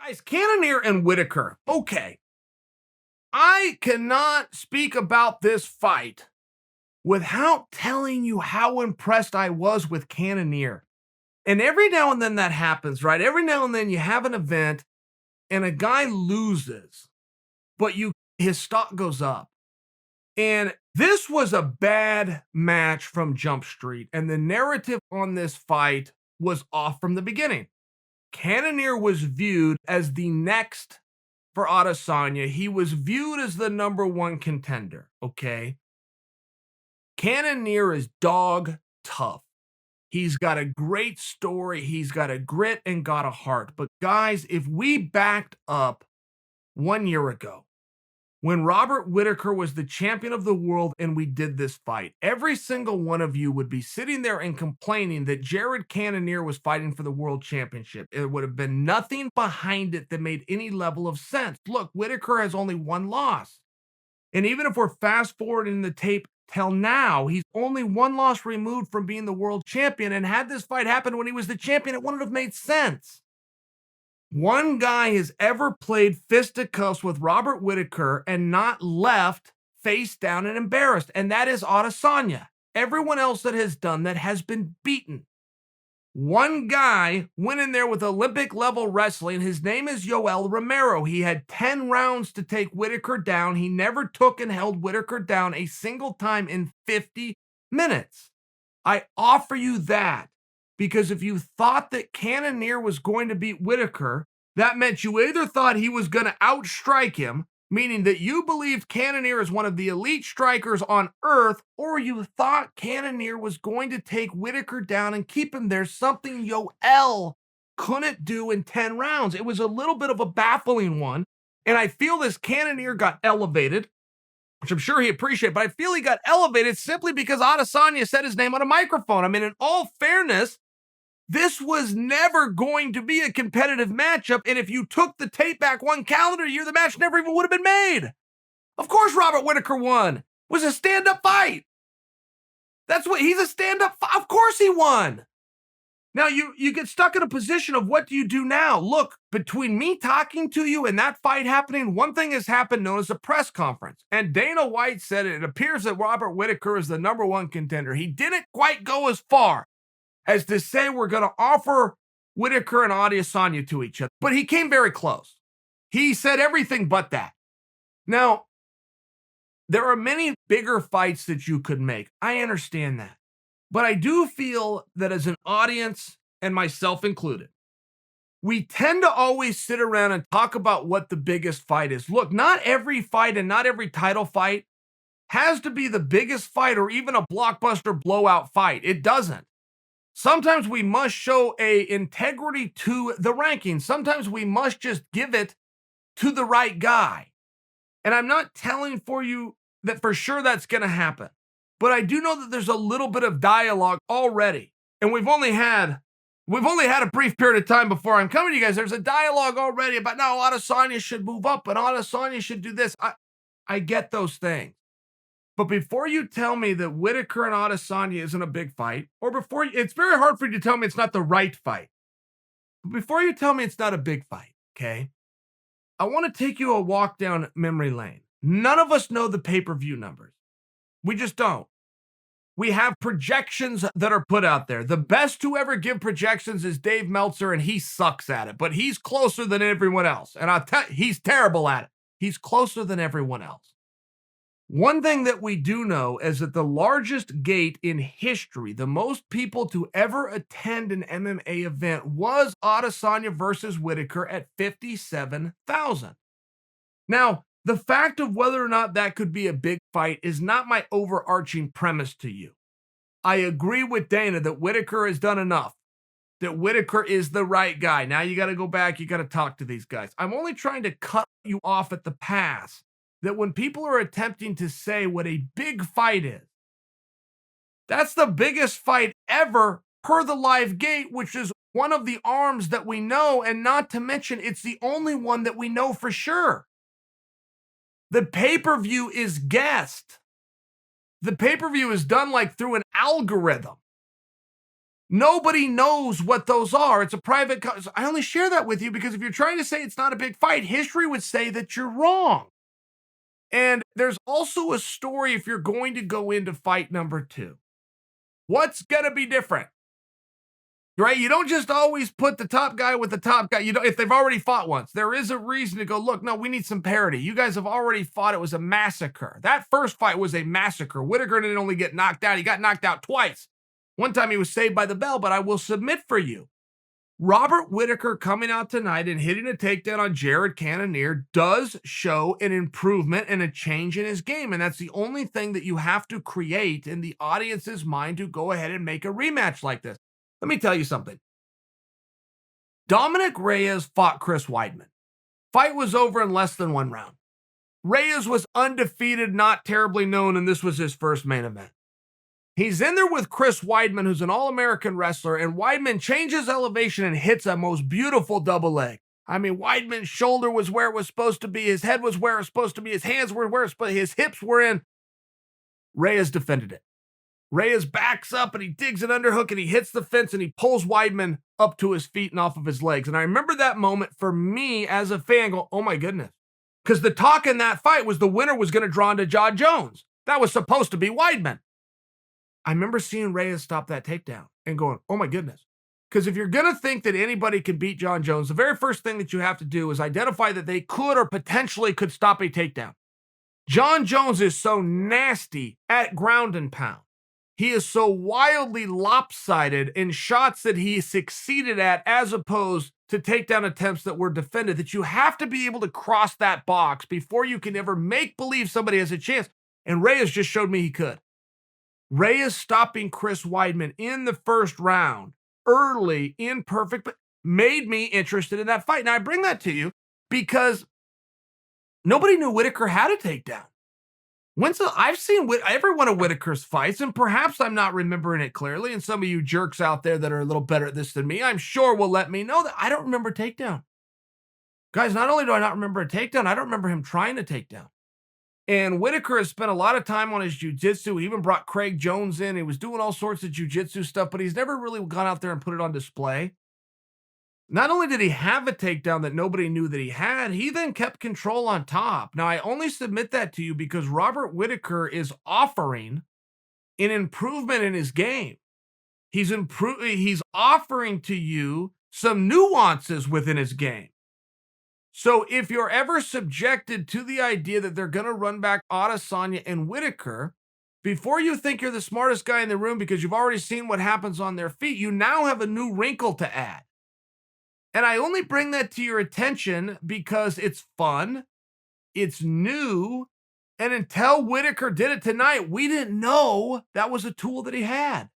Guys, Cannonier and Whittaker. Okay. I cannot speak about this fight without telling you how impressed I was with Cannonier. And every now and then that happens, right? Every now and then you have an event and a guy loses, but his stock goes up. And this was a bad match from Jump Street, and the narrative on this fight was off from the beginning. Cannonier was viewed as the next for Adesanya. He was viewed as the number one contender, okay? Cannonier is dog tough. He's got a great story. He's got a grit and got a heart. But guys, if we backed up 1 year ago, when Robert Whittaker was the champion of the world and we did this fight, every single one of you would be sitting there and complaining that Jared Cannonier was fighting for the world championship. It would have been nothing behind it that made any level of sense. Look, Whittaker has only one loss. And even if we're fast forwarding the tape till now, he's only one loss removed from being the world champion. And had this fight happened when he was the champion, it wouldn't have made sense. One guy has ever played fisticuffs with Robert Whittaker and not left face down and embarrassed, and that is Adesanya. Everyone else that has done that has been beaten. One guy went in there with Olympic-level wrestling. His name is Yoel Romero. He had 10 rounds to take Whittaker down. He never took and held Whittaker down a single time in 50 minutes. I offer you that. Because if you thought that Cannonier was going to beat Whittaker, that meant you either thought he was going to outstrike him, meaning that you believed Cannonier is one of the elite strikers on earth, or you thought Cannonier was going to take Whittaker down and keep him there, something Yoel couldn't do in 10 rounds. It was a little bit of a baffling one, and I feel this Cannonier got elevated, which I'm sure he appreciated, but I feel he got elevated simply because Adesanya said his name on a microphone. I mean, in all fairness, this was never going to be a competitive matchup, and if you took the tape back one calendar year, the match never even would have been made. Of course Robert Whittaker won. It was a stand-up fight. He's a stand-up fight. Of course he won. Now, you get stuck in a position of what do you do now? Look, between me talking to you and that fight happening, one thing has happened known as a press conference. And Dana White said it appears that Robert Whittaker is the number one contender. He didn't quite go as far as to say we're going to offer Whittaker and Adesanya to each other. But he came very close. He said everything but that. Now, there are many bigger fights that you could make. I understand that. But I do feel that as an audience, and myself included, we tend to always sit around and talk about what the biggest fight is. Look, not every fight and not every title fight has to be the biggest fight or even a blockbuster blowout fight. It doesn't. Sometimes we must show a integrity to the rankings. Sometimes we must just give it to the right guy. And I'm not telling for you that for sure that's going to happen. But I do know that there's a little bit of dialogue already. And we've only had a brief period of time before I'm coming to you guys. There's a dialogue already about, no, Adesanya should move up and Adesanya should do this. I get those things. But before you tell me that Whittaker and Adesanya isn't a big fight, it's very hard for you to tell me it's not the right fight. But before you tell me it's not a big fight, okay, I want to take you a walk down memory lane. None of us know the pay-per-view numbers. We just don't. We have projections that are put out there. The best to ever give projections is Dave Meltzer, and he sucks at it, but he's closer than everyone else. And he's terrible at it. He's closer than everyone else. One thing that we do know is that the largest gate in history, the most people to ever attend an MMA event, was Adesanya versus Whittaker at 57,000. Now, the fact of whether or not that could be a big fight is not my overarching premise to you. I agree with Dana that Whittaker has done enough, that Whittaker is the right guy. Now you got to go back, you got to talk to these guys. I'm only trying to cut you off at the pass. That when people are attempting to say what a big fight is, that's the biggest fight ever per the live gate, which is one of the arms that we know, and not to mention it's the only one that we know for sure. The pay-per-view is guessed. The pay-per-view is done like through an algorithm. Nobody knows what those are. It's a private. I only share that with you because if you're trying to say it's not a big fight, history would say that you're wrong. And there's also a story if you're going to go into fight number 2. What's going to be different? Right? You don't just always put the top guy with the top guy. You know, if they've already fought once, there is a reason to go, look, no, we need some parity. You guys have already fought. It was a massacre. That first fight was a massacre. Whittaker didn't only get knocked out. He got knocked out twice. One time he was saved by the bell, but I will submit for you. Robert Whittaker coming out tonight and hitting a takedown on Jared Cannonier does show an improvement and a change in his game. And that's the only thing that you have to create in the audience's mind to go ahead and make a rematch like this. Let me tell you something. Dominick Reyes fought Chris Weidman. Fight was over in less than 1 round. Reyes was undefeated, not terribly known, and this was his first main event. He's in there with Chris Weidman, who's an All-American wrestler, and Weidman changes elevation and hits a most beautiful double leg. I mean, Weidman's shoulder was where it was supposed to be. His head was where it was supposed to be. His hands were where it was supposed to be. His hips were in. Reyes defended it. Reyes backs up and he digs an underhook and he hits the fence and he pulls Weidman up to his feet and off of his legs. And I remember that moment for me as a fan go, oh my goodness. Because the talk in that fight was the winner was going to draw into Jon Jones. That was supposed to be Weidman. I remember seeing Reyes stop that takedown and going, oh my goodness. Because if you're going to think that anybody can beat Jon Jones, the very first thing that you have to do is identify that they could or potentially could stop a takedown. Jon Jones is so nasty at ground and pound. He is so wildly lopsided in shots that he succeeded at as opposed to takedown attempts that were defended that you have to be able to cross that box before you can ever make believe somebody has a chance. And Reyes just showed me he could. Reyes stopping Chris Weidman in the first round, early, imperfect, but made me interested in that fight. Now, I bring that to you because nobody knew Whittaker had a takedown. I've seen every one of Whittaker's fights, and perhaps I'm not remembering it clearly, and some of you jerks out there that are a little better at this than me, I'm sure will let me know that I don't remember a takedown. Guys, not only do I not remember a takedown, I don't remember him trying a takedown. And Whittaker has spent a lot of time on his jiu-jitsu. He even brought Craig Jones in. He was doing all sorts of jiu-jitsu stuff, but he's never really gone out there and put it on display. Not only did he have a takedown that nobody knew that he had, he then kept control on top. Now, I only submit that to you because Robert Whittaker is offering an improvement in his game. He's offering to you some nuances within his game. So if you're ever subjected to the idea that they're going to run back Adesanya and Whittaker, before you think you're the smartest guy in the room because you've already seen what happens on their feet, you now have a new wrinkle to add. And I only bring that to your attention because it's fun, it's new, and until Whittaker did it tonight, we didn't know that was a tool that he had.